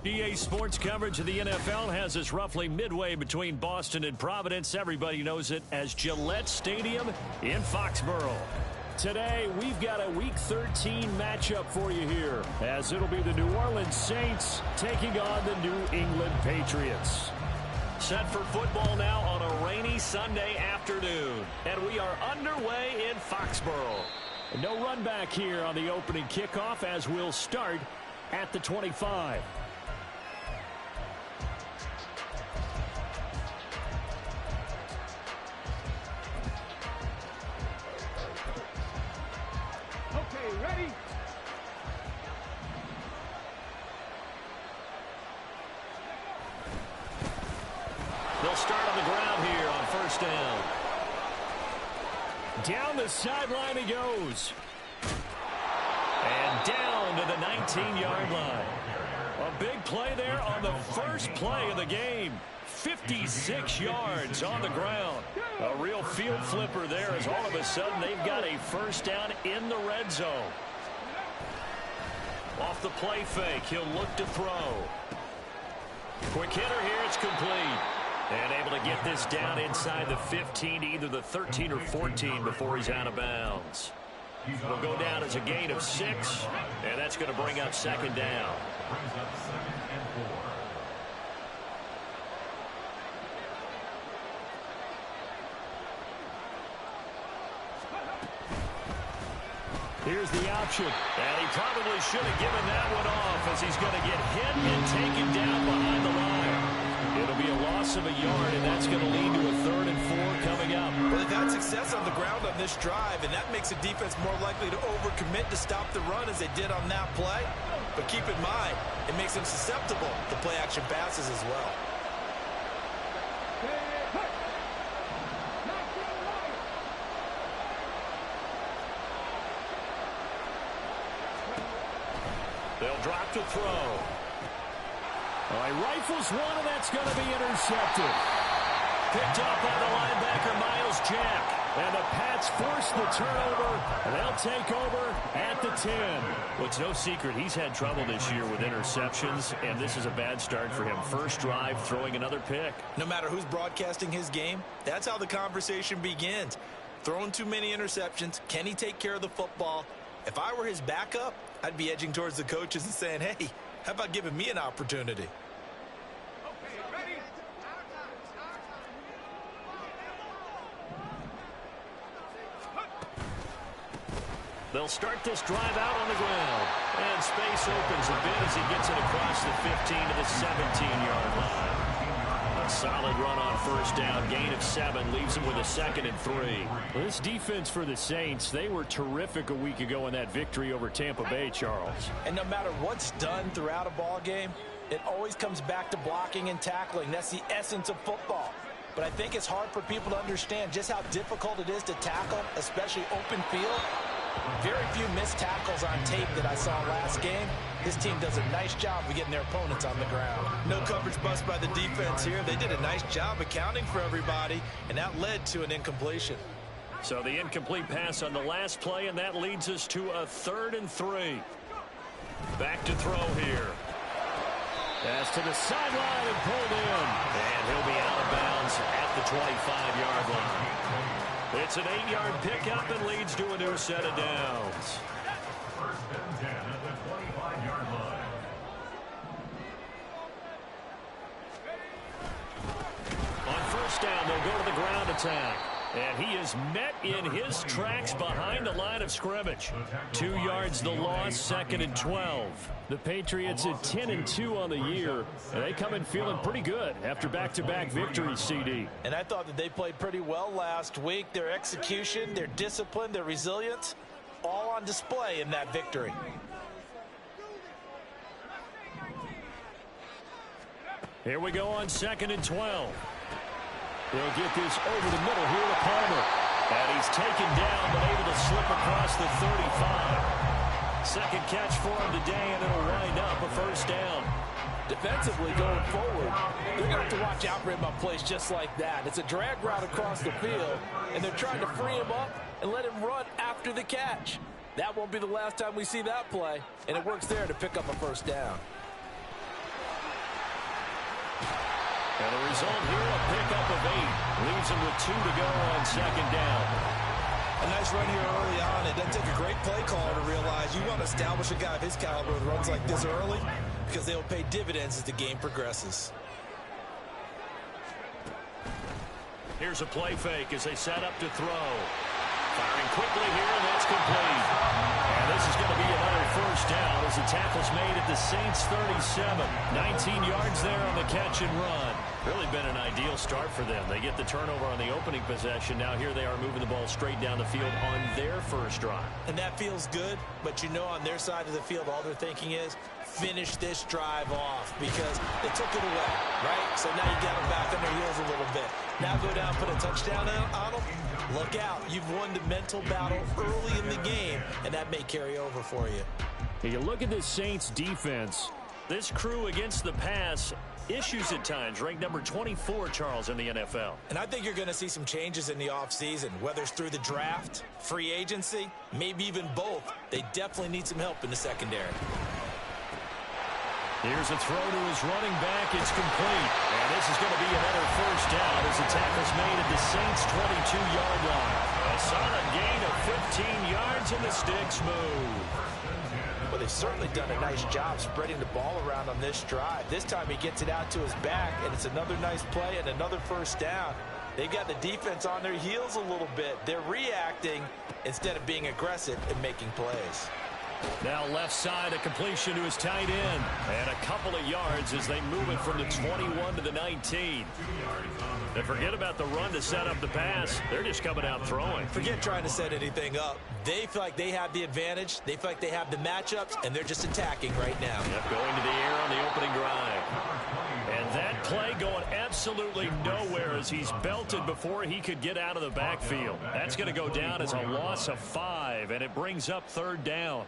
EA Sports coverage of the NFL has us roughly midway between Boston and Providence. Everybody knows it as Gillette Stadium in Foxborough. Today, we've got a Week 13 matchup for you here, as it'll be the New Orleans Saints taking on the New England Patriots. Set for football now on a rainy Sunday afternoon, and we are underway in Foxborough. No run back here on the opening kickoff, as we'll start at the 25. Okay, ready? They'll start on the ground here on first down. Down the sideline he goes. And down to the 19-yard line. A big play there on the first play of the game. 56 yards on the ground. A real field flipper there, as all of a sudden they've got a first down in the red zone. Off the play fake, he'll look to throw. Quick hitter here, it's complete. And able to get this down inside the 15 to either the 13 or 14 before he's out of bounds. Will go down as a gain of 6, and that's going to bring up second down. Here's the option. And he probably should have given that one off, as he's going to get hit and taken down behind the line. It'll be a loss of a yard, and that's going to lead to a 3rd and 4 coming up. Well, they've had success on the ground on this drive, and that makes the defense more likely to overcommit to stop the run as they did on that play. But keep in mind, it makes them susceptible to play-action passes as well. They'll drop to throw. He rifles one, and that's going to be intercepted. Picked up by the linebacker, Miles Jack. And the Pats force the turnover, and they'll take over at the 10. Well, it's no secret he's had trouble this year with interceptions, and this is a bad start for him. First drive, throwing another pick. No matter who's broadcasting his game, that's how the conversation begins. Throwing too many interceptions, can he take care of the football? If I were his backup, I'd be edging towards the coaches and saying, hey, how about giving me an opportunity? They'll start this drive out on the ground. And space opens a bit as he gets it across the 15 to the 17-yard line. A solid run on first down. Gain of 7 leaves him with a 2nd and 3. Well, this defense for the Saints, they were terrific a week ago in that victory over Tampa Bay, Charles. And no matter what's done throughout a ball game, it always comes back to blocking and tackling. That's the essence of football. But I think it's hard for people to understand just how difficult it is to tackle, especially open field. Very few missed tackles on tape that I saw last game. This team does a nice job of getting their opponents on the ground. No coverage bust by the defense here. They did a nice job accounting for everybody, and that led to an incompletion. So the incomplete pass on the last play, and that leads us to a 3rd and 3. Back to throw here. Pass to the sideline and pulled in. And he'll be out of bounds at the 25-yard line. It's an 8-yard pickup and leads to a new set of downs. First and 10 at the 25-yard line. On first down, they'll go to the ground attack. And he is met in his tracks behind the line of scrimmage. 2 yards the loss, 2nd and 12. The Patriots at 10-2 on the year, and they come in feeling pretty good after back-to-back victories, CD. And I thought that they played pretty well last week. Their execution, their discipline, their resilience, all on display in that victory. Here we go on 2nd and 12. They'll get this over the middle here to Palmer. And he's taken down, but able to slip across the 35. Second catch for him today, and it'll wind up a first down. Defensively going forward, they're going to have to watch out for him on plays just like that. It's a drag route across the field, and they're trying to free him up and let him run after the catch. That won't be the last time we see that play, and it works there to pick up a first down. And the result here, a pickup of 8. Leaves him with 2 to go on second down. A nice run here early on. It doesn't take a great play caller to realize you want to establish a guy of his caliber with runs like this early because they'll pay dividends as the game progresses. Here's a play fake as they set up to throw. Firing quickly here, and that's complete. And this is going to be another first down as the tackle's made at the Saints 37. 19 yards there on the catch and run. Really been an ideal start for them. They get the turnover on the opening possession. Now here they are moving the ball straight down the field on their first drive. And that feels good, but you know on their side of the field all they're thinking is finish this drive off because they took it away, right? So now you got them back on their heels a little bit. Now go down, put a touchdown on them. Look out. You've won the mental battle early in the game, and that may carry over for you. You look at this Saints defense. This crew against the pass, issues at times, ranked number 24, Charles, in the NFL. And I think you're going to see some changes in the offseason, whether it's through the draft, free agency, maybe even both. They definitely need some help in the secondary. Here's a throw to his running back. It's complete. And this is going to be another first down as the tackle's made at the Saints' 22-yard line. A solid gain of 15 yards, and the sticks move. Well, they've certainly done a nice job spreading the ball around on this drive. This time he gets it out to his back, and it's another nice play and another first down. They've got the defense on their heels a little bit. They're reacting instead of being aggressive and making plays. Now left side, a completion to his tight end. And a couple of yards as they move it from the 21 to the 19. And forget about the run to set up the pass. They're just coming out throwing. Forget trying to set anything up. They feel like they have the advantage. They feel like they have the matchups, and they're just attacking right now. Yep, going to the air on the opening drive. And that play going absolutely nowhere as he's belted before he could get out of the backfield. That's going to go down as a loss of 5, and it brings up third down.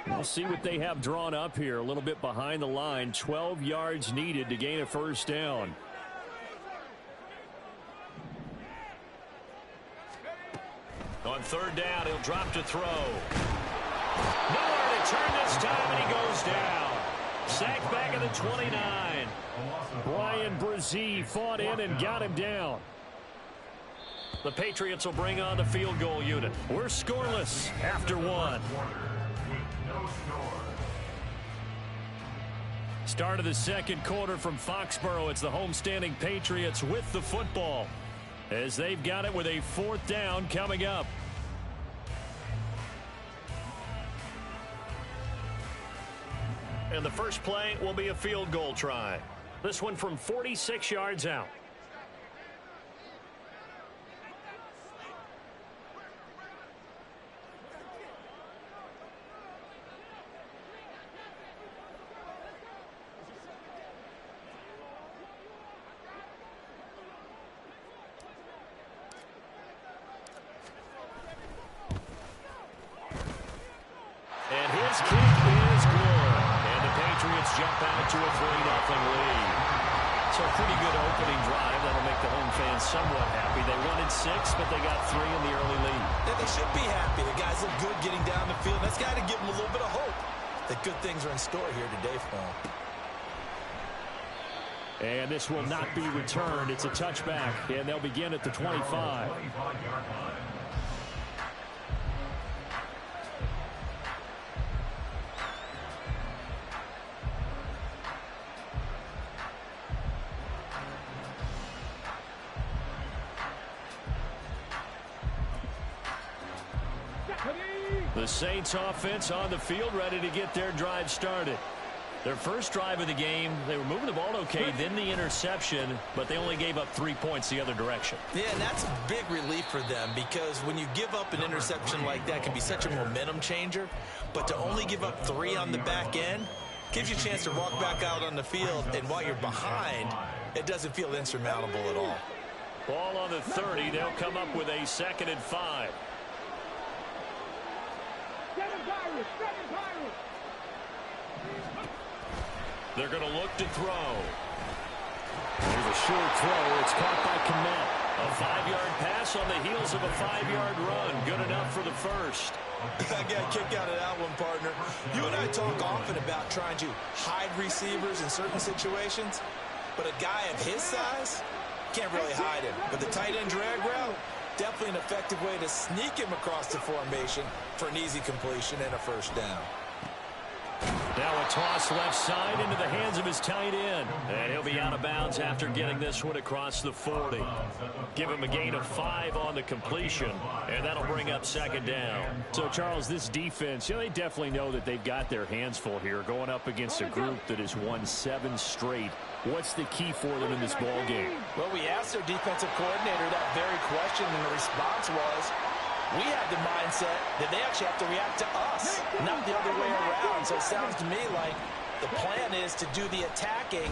We'll see what they have drawn up here. A little bit behind the line. 12 yards needed to gain a first down. On third down, he'll drop to throw. Nowhere to turn this time, and he goes down. Sacked back at the 29. Brian Brzee fought in and got him down. The Patriots will bring on the field goal unit. We're scoreless after 1. Start of the second quarter from Foxborough. It's the homestanding Patriots with the football as they've got it with a fourth down coming up. And the first play will be a field goal try. This one from 46 yards out. Jump out to a 3-0 lead. So a pretty good opening drive. That'll make the home fans somewhat happy. They wanted 6, but they got 3 in the early lead. Yeah, they should be happy. The guys look good getting down the field. That's got to give them a little bit of hope that good things are in store here today for them. And this will not be returned. It's a touchback, and they'll begin at the 25. The Saints offense on the field, ready to get their drive started. Their first drive of the game, they were moving the ball okay, then the interception, but they only gave up 3 points the other direction. Yeah, and that's a big relief for them because when you give up an interception like that, it can be such a momentum changer. But to only give up 3 on the back end gives you a chance to walk back out on the field, and while you're behind, it doesn't feel insurmountable at all. Ball on the 30. They'll come up with a 2nd and 5. They're going to look to throw. There's a short throw. It's caught by Kmet. A 5-yard pass on the heels of a 5-yard run. Good enough for the first. I got a kick out of that one, partner. You and I talk often about trying to hide receivers in certain situations, but a guy of his size can't really hide him. But the tight end drag route, definitely an effective way to sneak him across the formation for an easy completion and a first down. Now a toss left side into the hands of his tight end. And he'll be out of bounds after getting this one across the 40. Give him a gain of 5 on the completion, and that'll bring up second down. So, Charles, this defense, they definitely know that they've got their hands full here going up against a group that has won 7 straight. What's the key for them in this ball game? Well, we asked their defensive coordinator that very question, and the response was, we have the mindset that they actually have to react to us, not the other way around. So it sounds to me like the plan is to do the attacking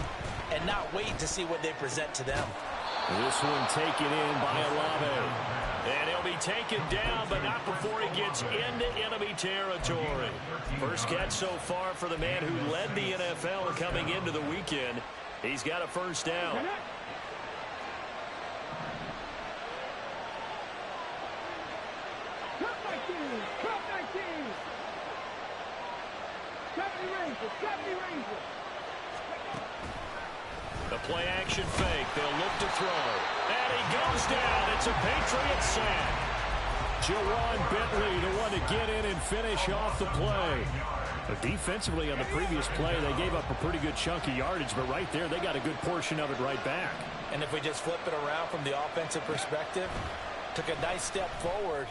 and not wait to see what they present to them. This one taken in by Olave. And he'll be taken down, but not before he gets into enemy territory. First catch so far for the man who led the NFL coming into the weekend. He's got a first down. The play action fake. They'll look to throw. And he goes down. It's a Patriot sack. Jawan Bentley, the one to get in and finish off the play. But defensively on the previous play, they gave up a pretty good chunk of yardage, but right there, they got a good portion of it right back. And if we just flip it around from the offensive perspective, took a nice step forward,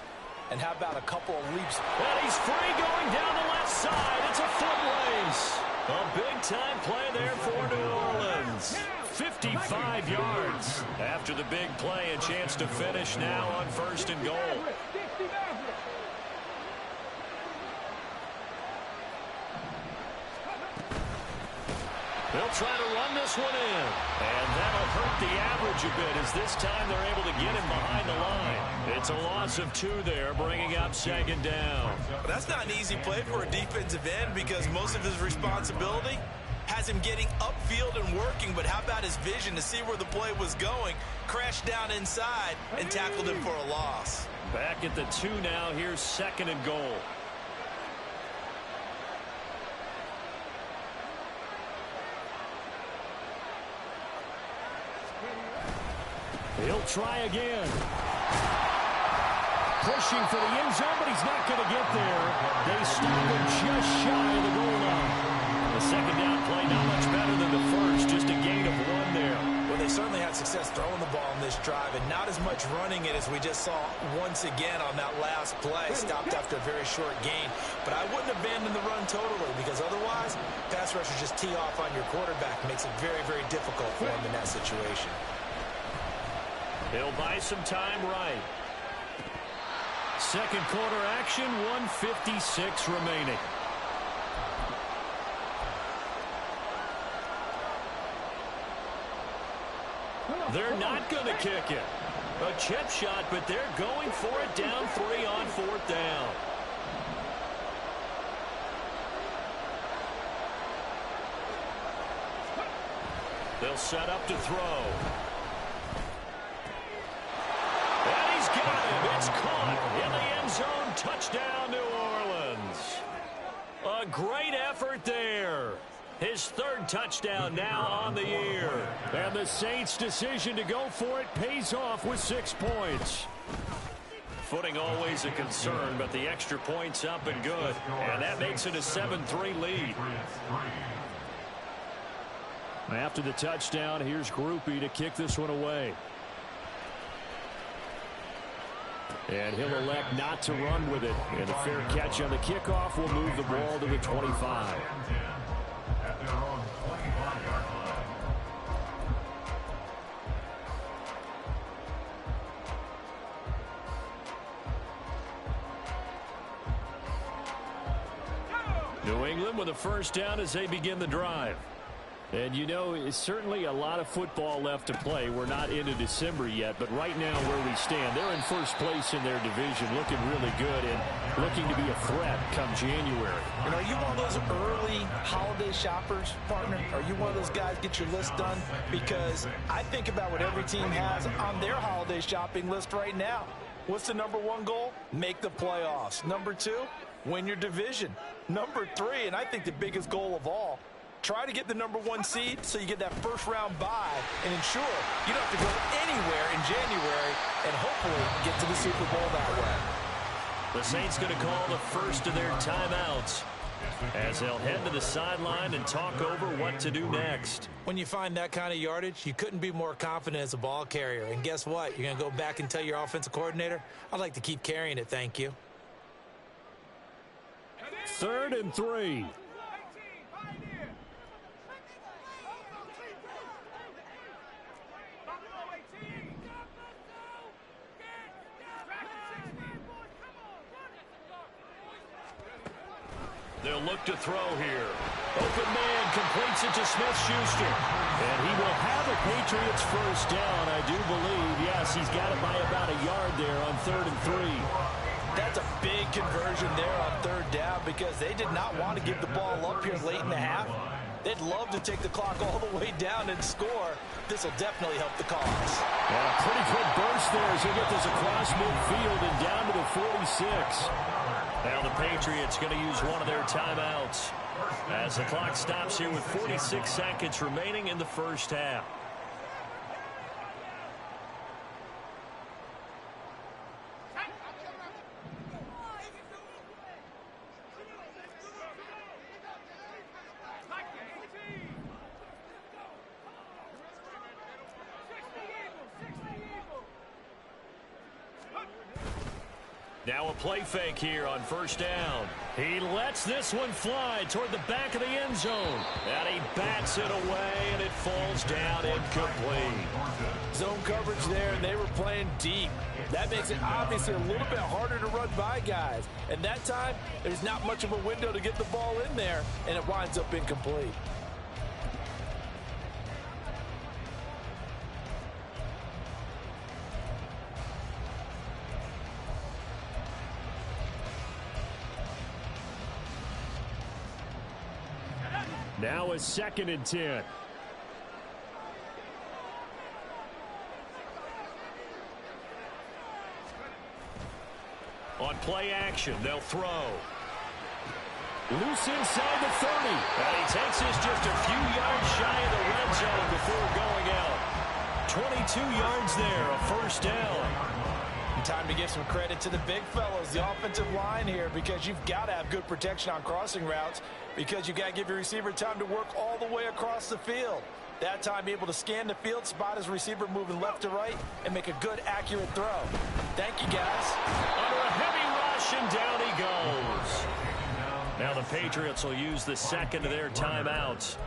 and how about a couple of leaps? And he's free going down the left side. It's a foot race. A big-time play there for New Orleans. 55 yards. After the big play, a chance to finish now on first and goal. They'll try to run this one in. And that'll hurt the average a bit as this time they're able to get him behind the line. It's a loss of 2 there, bringing up second down. But that's not an easy play for a defensive end because most of his responsibility has him getting upfield and working. But how about his vision to see where the play was going, crashed down inside, and tackled him for a loss. Back at the 2 now. Here's second and goal. He'll try again. Pushing for the end zone, but he's not going to get there. They stop him just shy of the goal line. The second down play not much better than the first, just a gain of 1 there. Well, they certainly had success throwing the ball in this drive, and not as much running it as we just saw once again on that last play. Stopped after a very short gain. But I wouldn't abandon the run totally because otherwise, pass rushers just tee off on your quarterback. Makes it very, very difficult for him in that situation. He'll buy some time right. Second quarter action, 1:56 remaining. They're not going to kick it. A chip shot, but they're going for it down 3 on 4th down. They'll set up to throw. And he's got him. It's caught in the end zone. Touchdown, New Orleans. A great effort there. His 3rd touchdown now on the year. And the Saints' decision to go for it pays off with 6 points. Footing always a concern, but the extra point's up and good. And that makes it a 7-3 lead. After the touchdown, here's Grupe to kick this one away. And he'll elect not to run with it. And a fair catch on the kickoff will move the ball to the 25. At their own 25-yard line. New England with a first down as they begin the drive. And you know, it's certainly a lot of football left to play. We're not into December yet, but right now where we stand, they're in first place in their division, looking really good and looking to be a threat come January. And are you one of those early holiday shoppers, partner? Are you one of those guys get your list done? Because I think about what every team has on their holiday shopping list right now. What's the number one goal? Make the playoffs. Number 2, win your division. Number 3, and I think the biggest goal of all, try to get the number 1 seed so you get that first-round bye and ensure you don't have to go anywhere in January and hopefully get to the Super Bowl that way. The Saints going to call the first of their timeouts as they'll head to the sideline and talk over what to do next. When you find that kind of yardage, you couldn't be more confident as a ball carrier. And guess what? You're going to go back and tell your offensive coordinator, I'd like to keep carrying it, thank you. 3rd and 3. They'll look to throw here. Open man completes it to Smith-Schuster. And he will have a Patriots first down, I do believe. Yes, he's got it by about a yard there on 3rd and 3. That's a big conversion there on 3rd down because they did not want to give the ball up here late in the half. They'd love to take the clock all the way down and score. This will definitely help the cause. And a pretty good burst there as he'll get this across midfield and down to the 46. Now the Patriots going to use one of their timeouts as the clock stops here with 46 seconds remaining in the first half. Now a play fake here on first down. He lets this one fly toward the back of the end zone. And he bats it away, and it falls down incomplete. Zone coverage there, and they were playing deep. That makes it obviously a little bit harder to run by guys. And that time, there's not much of a window to get the ball in there, and it winds up incomplete. Now a 2nd and 10. On play action, they'll throw. Loose inside the 30. And he takes this just a few yards shy of the red zone before going out. 22 yards there, a first down. Time to give some credit to the big fellows, the offensive line here, because you've got to have good protection on crossing routes because you've got to give your receiver time to work all the way across the field. That time, be able to scan the field, spot his receiver moving left to right, and make a good, accurate throw. Thank you, guys. Under a heavy rush, and down he goes. Now the Patriots will use the second of their timeouts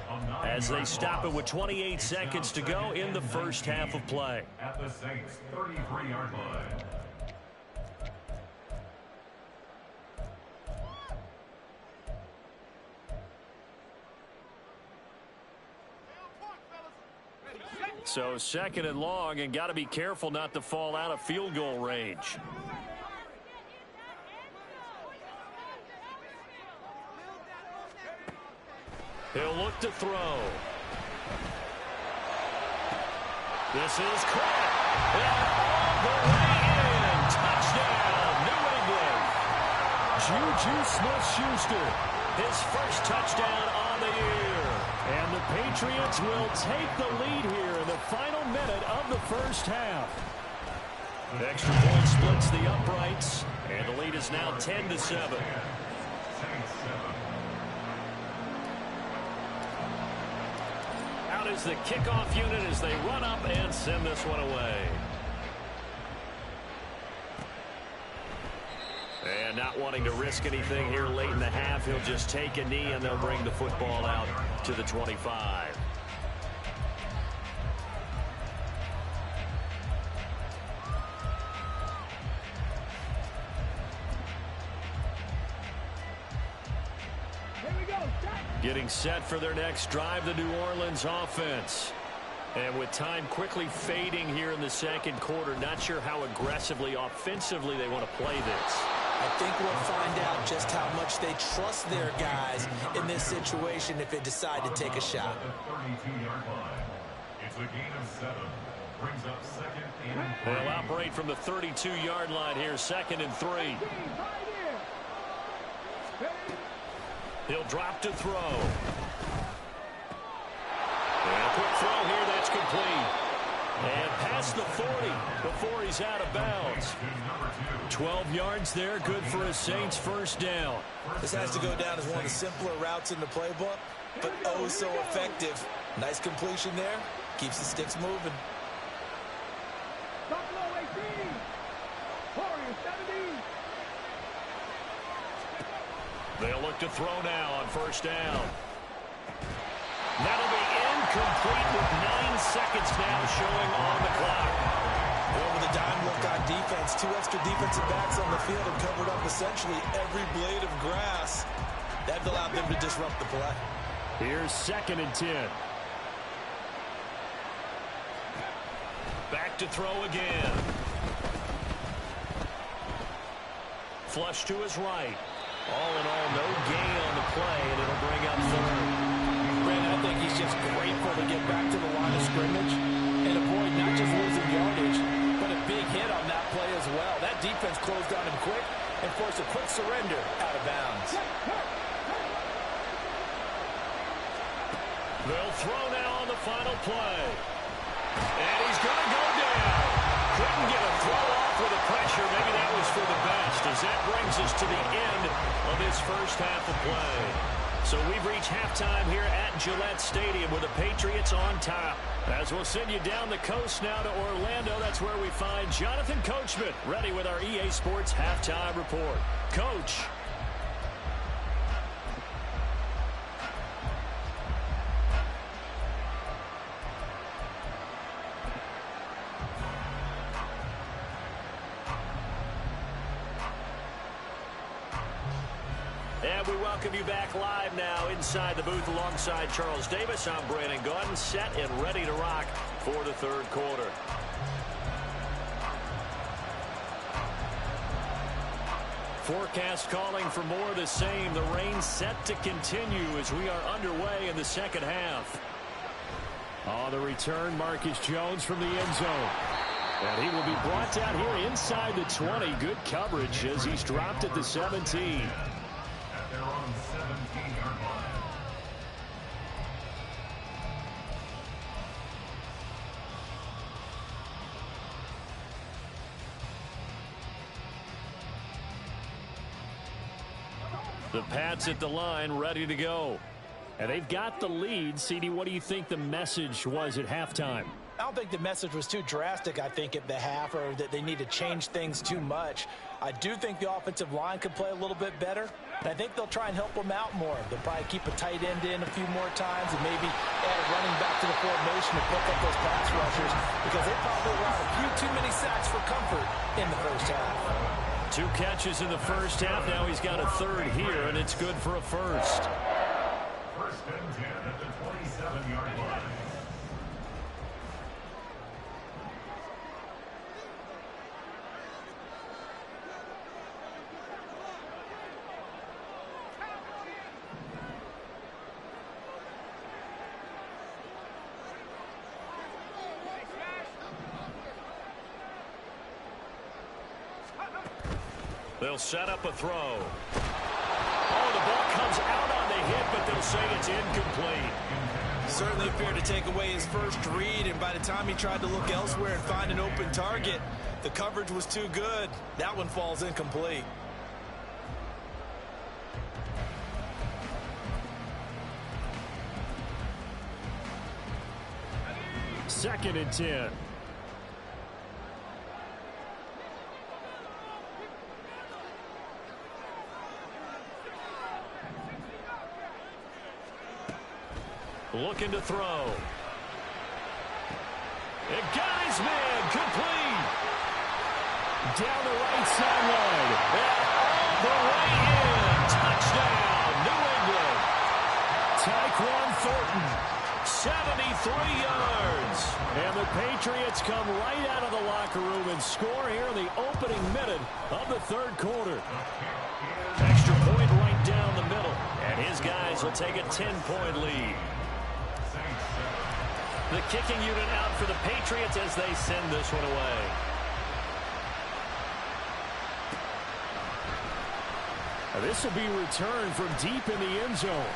as they stop it with 28 seconds to go in the first half of play. At the Saints' 33-yard line. So 2nd and long, and got to be careful not to fall out of field goal range. He'll look to throw. This is caught. And all the way in. Touchdown, New England. Juju Smith-Schuster. His first touchdown on the year. And the Patriots will take the lead here in the final minute of the first half. Extra point splits the uprights, and the lead is now 10-7. Out is the kickoff unit as they run up and send this one away. And not wanting to risk anything here late in the half, he'll just take a knee and they'll bring the football out to the 25. Getting set for their next drive, the New Orleans offense. And with time quickly fading here in the second quarter, not sure how aggressively, offensively they want to play this. I think we'll find out just how much they trust their guys in this situation if they decide to take a shot. It's a gain of 7. Brings up second and 3. They'll operate from the 32-yard line here, 2nd and 3. He'll drop to throw. And a quick throw here, that's complete. And past the 40 before he's out of bounds. 12 yards there, good for a Saints first down. This has to go down as one of the simpler routes in the playbook, but oh so effective. Nice completion there. Keeps the sticks moving. They'll look to throw now on first down. That'll be incomplete with 9 seconds now showing on the clock. Over the dime look on defense. 2 extra defensive backs on the field and covered up essentially every blade of grass. That allowed them to disrupt the play. Here's 2nd and 10. Back to throw again. Flush to his right. All in all, no gain on the play, and it'll bring up 3rd. Brandon, I think he's just grateful to get back to the line of scrimmage and avoid not just losing yardage, but a big hit on that play as well. That defense closed on him quick and forced a quick surrender out of bounds. They'll throw now on the final play. And he's going to go down. Couldn't get a throw off with the pressure. Maybe that was for the best, as that brings us to the end of this first half of play. So we've reached halftime here at Gillette Stadium with the Patriots on top. As we'll send you down the coast now to Orlando, that's where we find Jonathan Coachman ready with our EA Sports Halftime Report. Coach. And we welcome you back live now inside the booth alongside Charles Davis. I'm Brandon Gaudin, set and ready to rock for the 3rd quarter. Forecast calling for more of the same. The rain set to continue as we are underway in the 2nd half. On the return, Marcus Jones from the end zone. And he will be brought down here inside the 20. Good coverage as he's dropped at the 17. They're on 17-yard line. The Pats at the line, ready to go. And they've got the lead. CD, what do you think the message was at halftime? I don't think the message was too drastic, I think, at the half, or that they need to change things too much. I do think the offensive line could play a little bit better. And I think they'll try and help them out more. They'll probably keep a tight end in a few more times and maybe add a running back to the formation to pick up those pass rushers, because they probably allowed a few too many sacks for comfort in the first half. 2 catches in the first half. Now he's got a 3rd here, and it's good for a first. 1st and 10 at the 27-yard line. They'll set up a throw. Oh, the ball comes out on the hit, but they'll say it's incomplete. Certainly fair to take away his first read, and by the time he tried to look elsewhere and find an open target, the coverage was too good. That one falls incomplete. Second and 10. Looking to throw. It got his man, complete. Down the right sideline. And all the way in. Touchdown, New England. Tyquan Thornton, 73 yards. And the Patriots come right out of the locker room and score here in the opening minute of the 3rd quarter. Extra point right down the middle. And his guys will take a 10-point lead. The kicking unit out for the Patriots as they send this one away. This will be returned from deep in the end zone.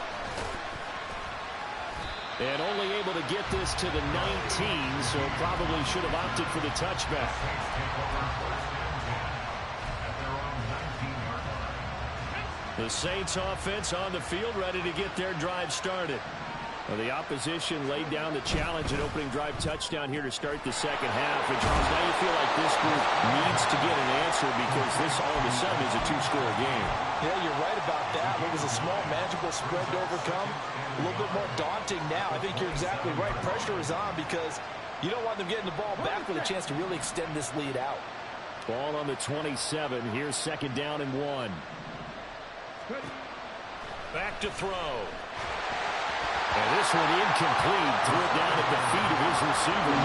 And only able to get this to the 19, so probably should have opted for the touchback. The Saints offense on the field, ready to get their drive started. Well, the opposition laid down the challenge and opening drive touchdown here to start the second half. And Charles, now you feel like this group needs to get an answer because this all of a sudden is a two-score game. Yeah, you're right about that. What was a small, manageable spread to overcome, a little bit more daunting now. I think you're exactly right. Pressure is on because you don't want them getting the ball back with a chance to really extend this lead out. Ball on the 27. Here's second down and 1. Back to throw. And this one incomplete. Threw it down at the feet of his receiver.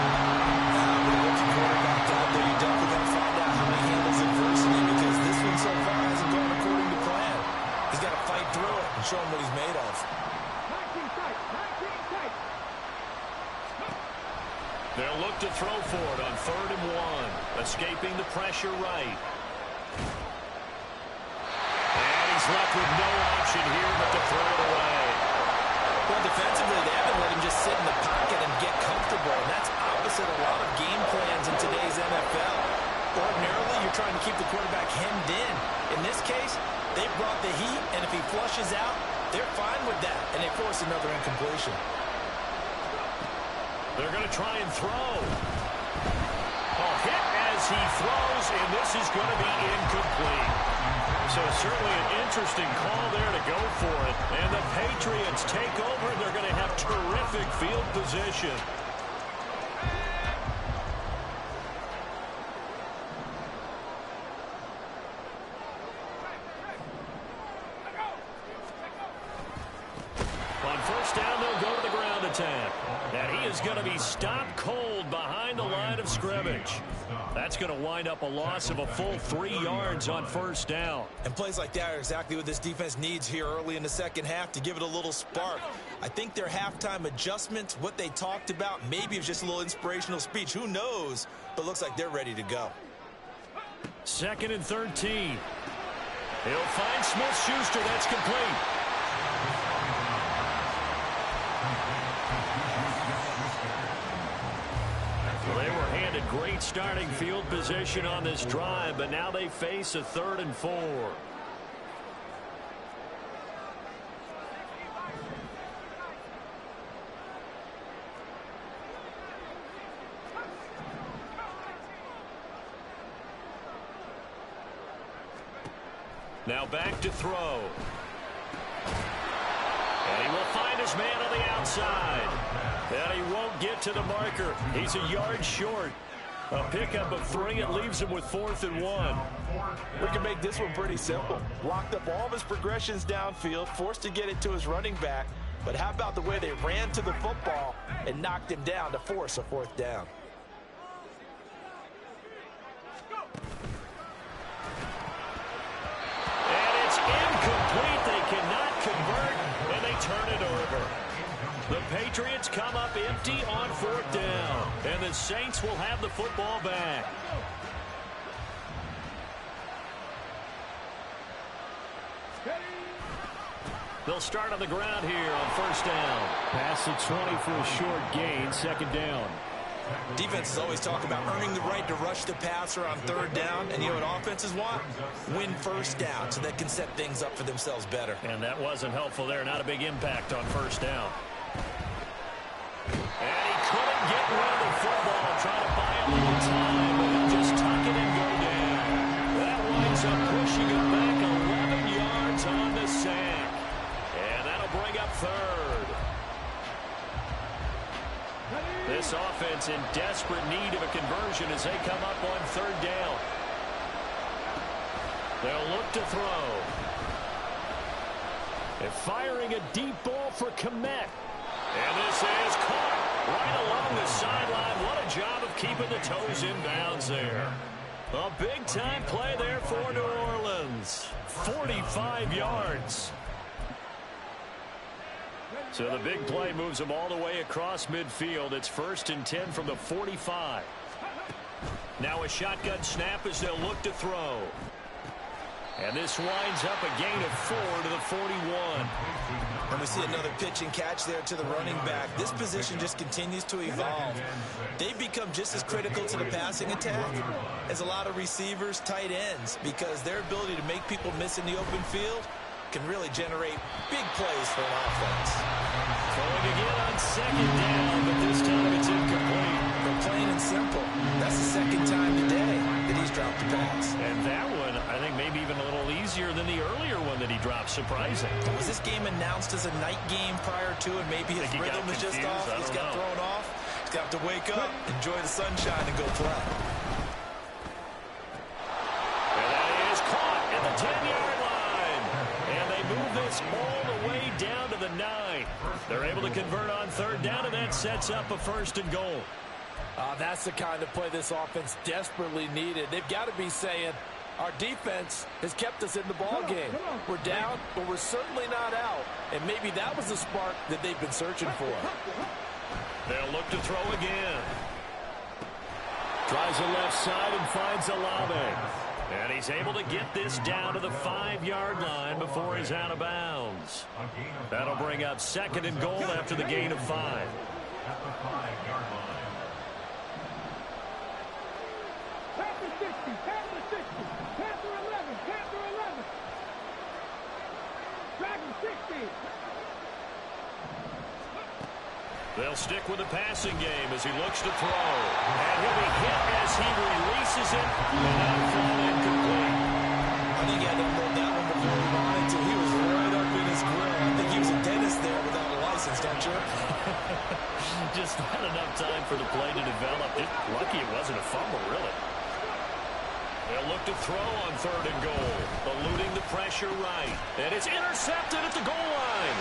What's the quarterback out there? You definitely got to find out how he handles adversity because this one so far hasn't gone according to plan. He's got to fight through it and show him what he's made of. They'll look to throw for it on 3rd and 1. Escaping the pressure right. And he's left with no option here but to throw it away. Well, defensively, they haven't let him just sit in the pocket and get comfortable, and that's opposite a lot of game plans in today's NFL. Ordinarily, you're trying to keep the quarterback hemmed in. In this case, they brought the heat, and if he flushes out, they're fine with that, and they force another incompletion. They're going to try and throw. Hit as he throws, and this is going to be incomplete. So certainly an interesting call there to go for it. And the Patriots take over. They're going to have terrific field position. On first down, they'll go to the ground attack. And he is going to be stopped cold behind the line of scrimmage. That's going to wind up a loss of a full 3 yards on first down. And plays like that are exactly what this defense needs here early in the second half to give it a little spark. I think their halftime adjustments, what they talked about, maybe it was just a little inspirational speech. Who knows? But looks like they're ready to go. 2nd and 13. He'll find Smith-Schuster. That's complete. Well, they were handed great starting field position on this drive, but now they face a 3rd and 4. Now back to throw. And he will find his man on the outside. And he won't get to the marker. He's a yard short. A pickup of 3. It leaves him with 4th and 1. We can make this one pretty simple. Blocked up all of his progressions downfield, forced to get it to his running back. But how about the way they ran to the football and knocked him down to force a 4th down? Incomplete. They cannot convert, and they turn it over. The Patriots come up empty on 4th down, and the Saints will have the football back. They'll start on the ground here on first down. Pass the 20 for a short gain, 2nd down. Defenses always talk about earning the right to rush the passer on 3rd down, and you know what offenses want? Win first down so they can set things up for themselves better. And that wasn't helpful there. Not a big impact on first down. And he couldn't get rid of the football, trying to buy a little time, but he'll just tuck it and go down. That winds up pushing him back 11 yards on the sack. And that'll bring up 3rd. This offense in desperate need of a conversion as they come up on 3rd down. They'll look to throw. And firing a deep ball for Kmet. And this is caught right along the sideline. What a job of keeping the toes in bounds there. A big-time play there for New Orleans. 45 yards. So the big play moves them all the way across midfield. It's 1st and 10 from the 45. Now a shotgun snap as they'll look to throw. And this winds up a gain of 4 to the 41. And we see another pitch and catch there to the running back. This position just continues to evolve. They've become just as critical to the passing attack as a lot of receivers, tight ends, because their ability to make people miss in the open field can really generate big plays for an offense. Throwing again on 2nd down, but this time it's incomplete. For plain and simple, that's the 2nd time today that he's dropped the pass. And that one, I think, maybe even a little easier than the earlier one that he dropped. Surprising. Was this game announced as a night game prior to it? Maybe his rhythm is just off. He's got thrown off. He's got to wake up, enjoy the sunshine, and go play. And that is caught at the 10-yard line. And they move this all the way down to the 9. They're able to convert on 3rd down, and that sets up a 1st and goal. That's the kind of play this offense desperately needed. They've got to be saying, our defense has kept us in the ball game. We're down, but we're certainly not out. And maybe that was the spark that they've been searching for. They'll look to throw again. Tries the left side and finds Olave. And he's able to get this down to the 5-yard line before he's out of bounds. That'll bring up 2nd and goal after the gain of 5. At the 5-yard line. Panther 60, Panther 60, Panther 11, Panther 11. Dragon 60. They'll stick with the passing game as he looks to throw. And he'll be hit as he releases it. And that'll fall incomplete. I think he had to unload that one before he wanted to. He was right up in his grill. I think he was a dentist there without a license, don't you? Just not enough time for the play to develop. Lucky it wasn't a fumble, really. They'll look to throw on 3rd and goal. Eluding the pressure right. And it's intercepted at the goal line.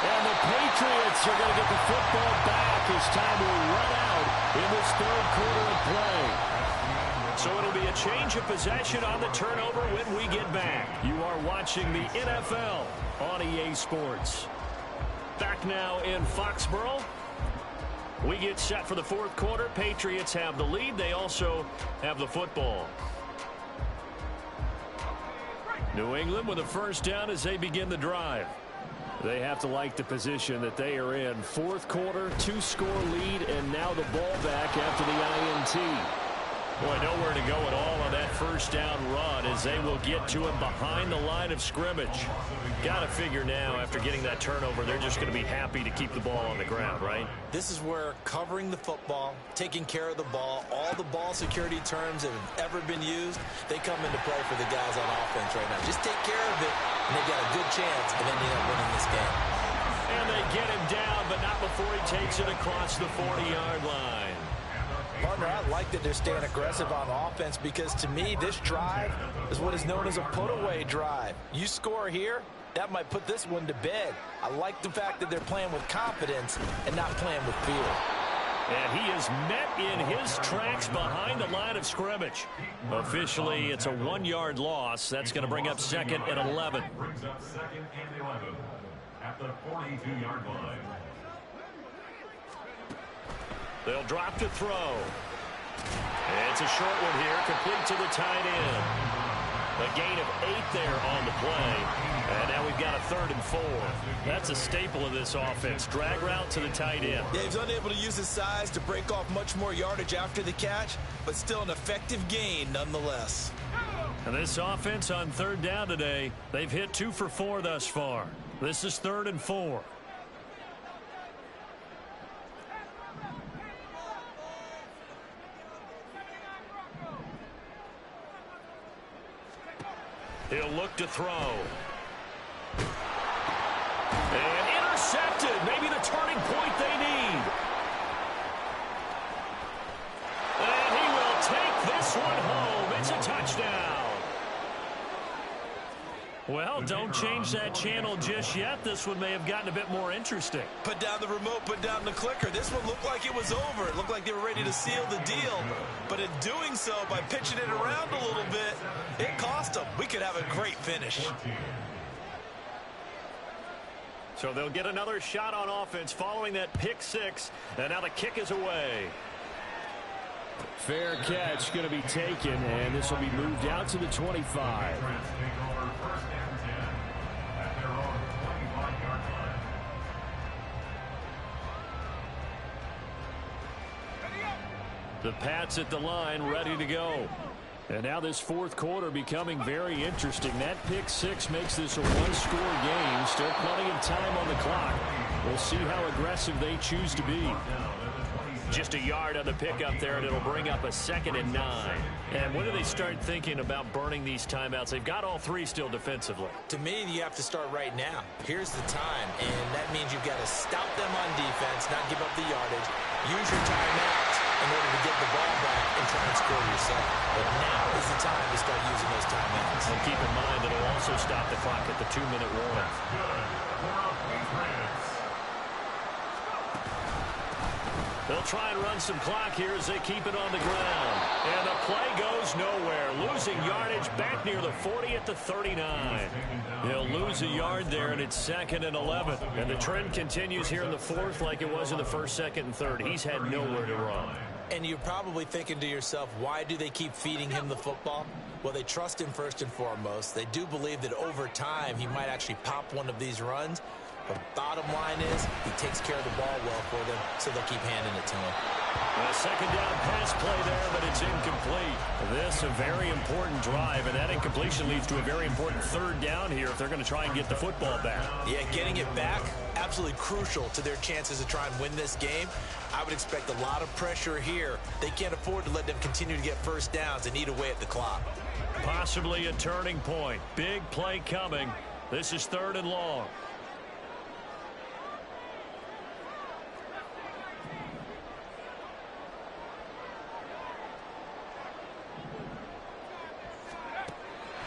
And the Patriots are going to get the football back as time will run out in this 3rd quarter of play. So it'll be a change of possession on the turnover when we get back. You are watching the NFL on EA Sports. Back now in Foxborough. We get set for the 4th quarter. Patriots have the lead. They also have the football. New England with a 1st down as they begin the drive. They have to like the position that they are in. 4th quarter, 2-score lead, and now the ball back after the INT. Boy, nowhere to go at all on that 1st down run as they will get to him behind the line of scrimmage. Got to figure now, after getting that turnover, they're just going to be happy to keep the ball on the ground, right? This is where covering the football, taking care of the ball, all the ball security terms that have ever been used, they come into play for the guys on offense right now. Just take care of it, and they've got a good chance of ending up winning this game. And they get him down, but not before he takes it across the 40-yard line. Partner, I like that they're staying aggressive on offense because, to me, this drive is what is known as a put-away drive. You score here, that might put this one to bed. I like the fact that they're playing with confidence and not playing with fear. And he is met in his tracks behind the line of scrimmage. Officially, it's a 1-yard loss. That's going to bring up 2nd and 11. Brings up 2nd and 11 at the 42-yard line. They'll drop to throw. And it's a short one here, complete to the tight end. A gain of 8 there on the play. And now we've got a 3rd and 4. That's a staple of this offense. Drag route to the tight end. Yeah, he's unable to use his size to break off much more yardage after the catch, but still an effective gain nonetheless. And this offense on 3rd down today, they've hit 2 for 4 thus far. This is 3rd and 4. He'll look to throw. And intercepted. Maybe the turning point they need. And he will take this one home. It's a touchdown. Well, don't change that channel just yet. This one may have gotten a bit more interesting. Put down the remote, put down the clicker. This one looked like it was over. It looked like they were ready to seal the deal. But in doing so, by pitching it around a little bit, it cost them. We could have a great finish. So they'll get another shot on offense following that pick six. And now the kick is away. Fair catch going to be taken, and this will be moved out to the 25. The Pats at the line, ready to go. And now this fourth quarter becoming very interesting. That pick six makes this a one-score game. Still plenty of time on the clock. We'll see how aggressive they choose to be. Just a yard on the pickup there, and it'll bring up a 2nd and 9. And when do they start thinking about burning these timeouts? They've got all three still defensively. To me, you have to start right now. Here's the time, and that means you've got to stop them on defense, not give up the yardage. Use your timeouts in order to get the ball back and try and score yourself. But now is the time to start using those timeouts. And keep in mind that it'll also stop the clock at the 2-minute warning. They'll try and run some clock here as they keep it on the ground. And the play goes nowhere. Losing yardage back near the 40 at the 39. They'll lose a yard there, and it's 2nd and 11. And the trend continues here in the fourth like it was in the first, second, and third. He's had nowhere to run. And you're probably thinking to yourself, why do they keep feeding him the football? Well, they trust him first and foremost. They do believe that over time he might actually pop one of these runs. But bottom line is he takes care of the ball well for them, so they'll keep handing it to him. A 2nd down pass play there, but it's incomplete. This a very important drive, and that incompletion leads to a very important 3rd down here if they're going to try and get the football back. Yeah, getting it back, absolutely crucial to their chances to try and win this game. I would expect a lot of pressure here. They can't afford to let them continue to get first downs and eat away at the clock. Possibly a turning point. Big play coming. This is 3rd and long.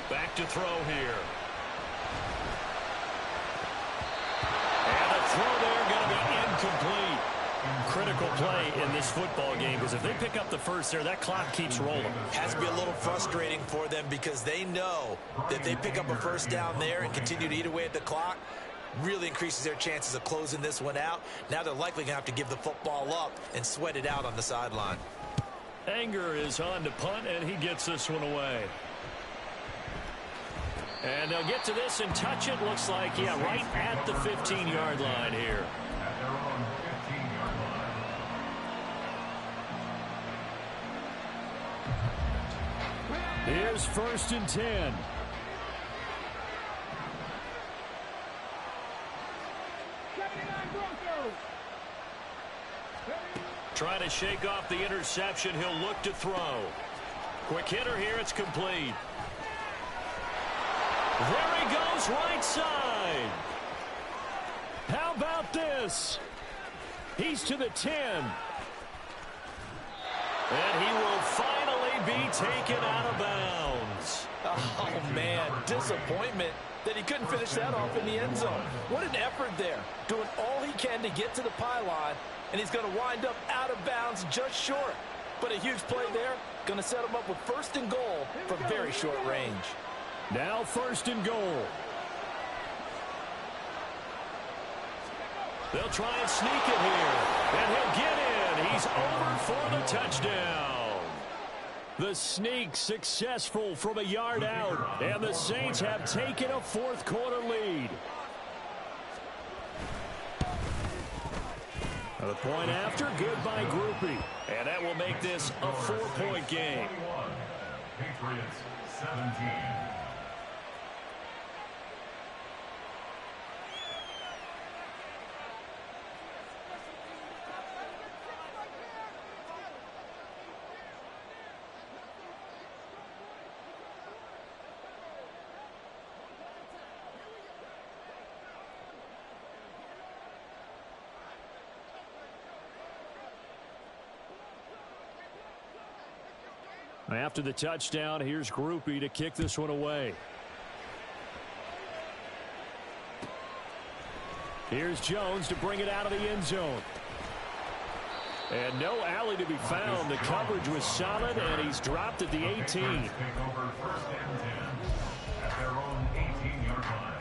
Back to throw here. And a throw there going to be incomplete. Critical play in this football game, because if they pick up the first there, that clock keeps rolling. Has to be a little frustrating for them because they know that they pick up a first down there and continue to eat away at the clock, really increases their chances of closing this one out. Now they're likely going to have to give the football up and sweat it out on the sideline. Anger is on to punt, and he gets this one away. And they'll get to this and touch it. Looks like, yeah, right at the 15-yard line here. At their own 15-yard line. Here's 1st and 10. Trying to shake off the interception. He'll look to throw. Quick hitter here. It's complete. There he goes, right side. How about this? He's to the 10. And he will finally be taken out of bounds. Oh, man, disappointment that he couldn't finish that off in the end zone. What an effort there, doing all he can to get to the pylon, and he's going to wind up out of bounds just short. But a huge play there, going to set him up with 1st and goal from very short range. Now 1st and goal. They'll try and sneak it here. And he'll get in. He's over for the touchdown. The sneak successful from a yard out. And the Saints have taken a fourth quarter lead. The point after, good by Grupe. And that will make this a 4-point game. 21, Patriots 17. After the touchdown, here's Grupe to kick this one away. Here's Jones to bring it out of the end zone. And no alley to be found. The coverage was solid, and he's dropped at the 18. Take over 1st and 10 at their own 18-yard line.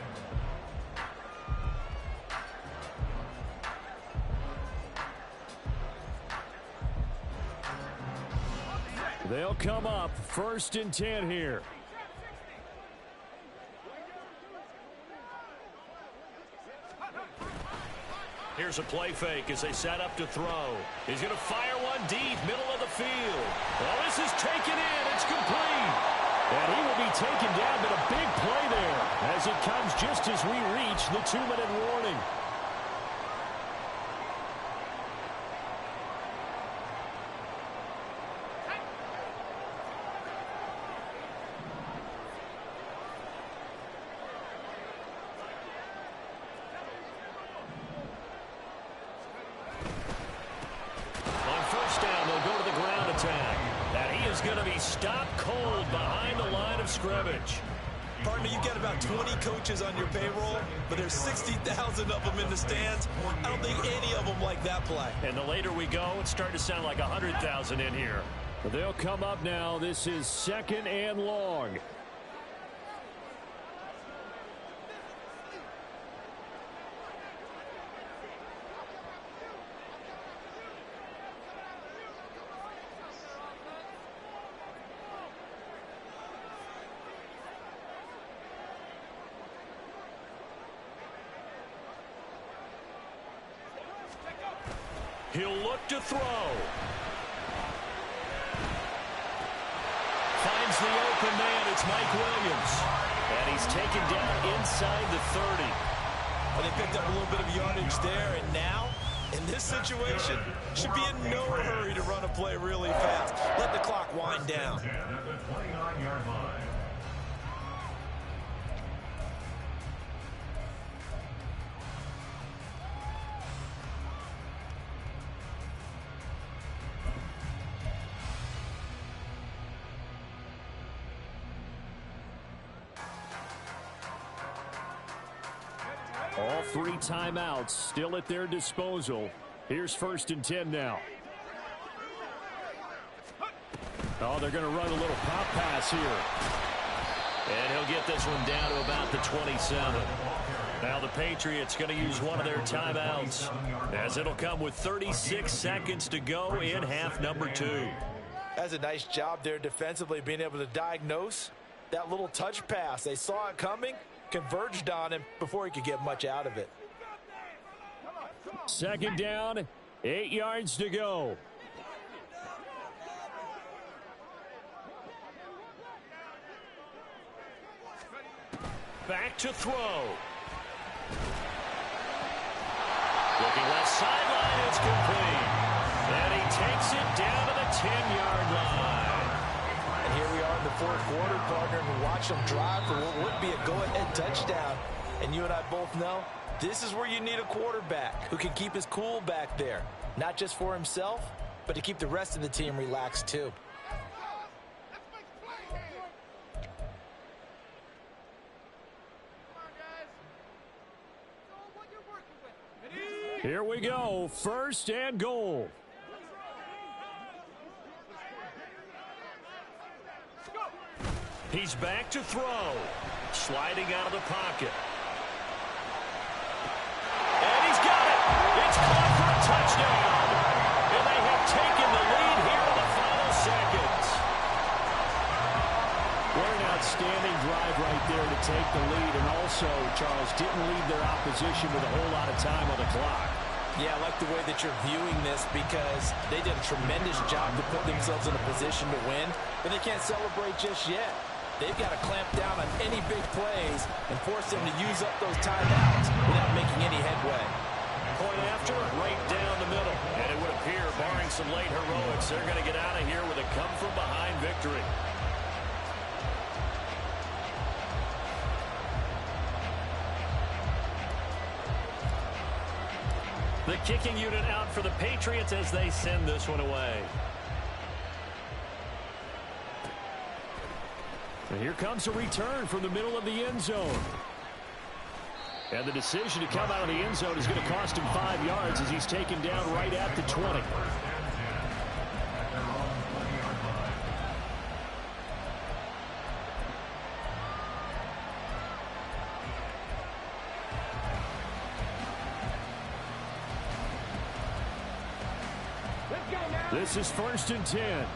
They'll come up 1st and 10 here. Here's a play fake as they set up to throw. He's going to fire one deep, middle of the field. Well, this is taken in. It's complete. And he will be taken down, but a big play there as it comes just as we reach the 2-minute warning. Going to be stopped cold behind the line of scrimmage. Partner, you've got about 20 coaches on your payroll, but there's 60,000 of them in the stands. I don't think any of them like that play. And the later we go, it's starting to sound like 100,000 in here. But they'll come up now. This is 2nd and long. He'll look to throw. Finds the open man. It's Mike Williams. And he's taken down inside the 30. Well, they picked up a little bit of yardage there, and now, in this situation, should be in no hurry to run a play really fast. Let the clock wind down. At the 29-yard line. All 3 timeouts still at their disposal. Here's 1st and 10 now. Oh, they're going to run a little pop pass here. And he'll get this one down to about the 27. Now the Patriots going to use one of their timeouts, as it'll come with 36 seconds to go in half number 2. That's a nice job there defensively, being able to diagnose that little touch pass. They saw it coming, converged on him before he could get much out of it. 2nd down, 8 yards to go. Back to throw. Looking left sideline, it's complete. And he takes it down to the 10-yard line. And here we are in the 4th quarter, partner, and watch them drive for what would be a go-ahead touchdown. And you and I both know this is where you need a quarterback who can keep his cool back there. Not just for himself, but to keep the rest of the team relaxed too. Here we go, 1st and goal. He's back to throw. Sliding out of the pocket. And he's got it. It's caught for a touchdown. And they have taken the lead here in the final seconds. What an outstanding drive right there to take the lead. And also, Charles, didn't leave their opposition with a whole lot of time on the clock. Yeah, I like the way that you're viewing this, because they did a tremendous job to put themselves in a position to win, but they can't celebrate just yet. They've got to clamp down on any big plays and force them to use up those timeouts without making any headway. Point after, right down the middle. And it would appear, barring some late heroics, they're going to get out of here with a come-from-behind victory. The kicking unit out for the Patriots as they send this one away. And here comes a return from the middle of the end zone. And the decision to come out of the end zone is going to cost him 5 yards as he's taken down right at the 20. This is 1st and 10.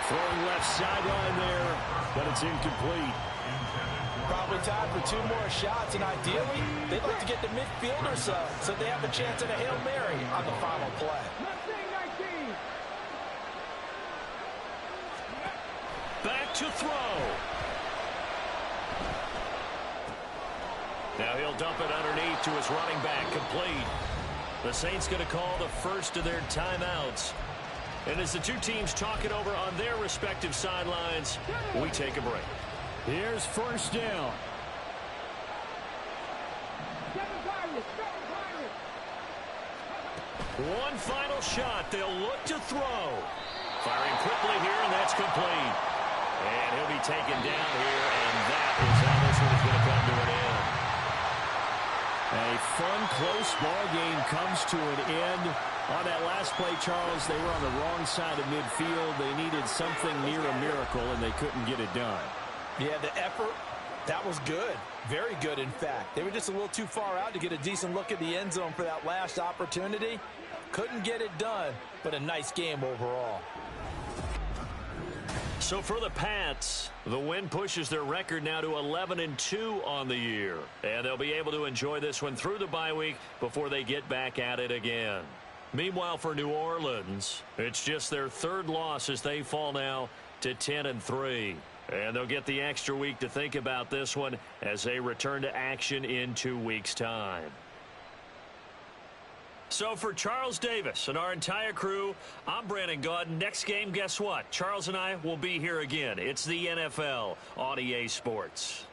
Throwing left sideline there, but it's incomplete. Probably time for 2 more shots, and ideally, they'd like to get the midfield or so they have a chance at a Hail Mary on the final play. Back to throw. Now he'll dump it underneath to his running back, complete. The Saints going to call the first of their timeouts. And as the two teams talk it over on their respective sidelines, we take a break. Here's first down. One final shot. They'll look to throw. Firing quickly here, and that's complete. And he'll be taken down here, and that is how this one is going to come to an end. A fun, close ball game comes to an end. On that last play, Charles, they were on the wrong side of midfield. They needed something near a miracle, and they couldn't get it done. Yeah, the effort, that was good. Very good, in fact. They were just a little too far out to get a decent look at the end zone for that last opportunity. Couldn't get it done, but a nice game overall. So for the Pats, the win pushes their record now to 11-2 on the year. And they'll be able to enjoy this one through the bye week before they get back at it again. Meanwhile, for New Orleans, it's just their 3rd loss as they fall now to 10-3. And they'll get the extra week to think about this one as they return to action in 2 weeks' time. So for Charles Davis and our entire crew, I'm Brandon Gaudin. Next game, guess what? Charles and I will be here again. It's the NFL on EA Sports.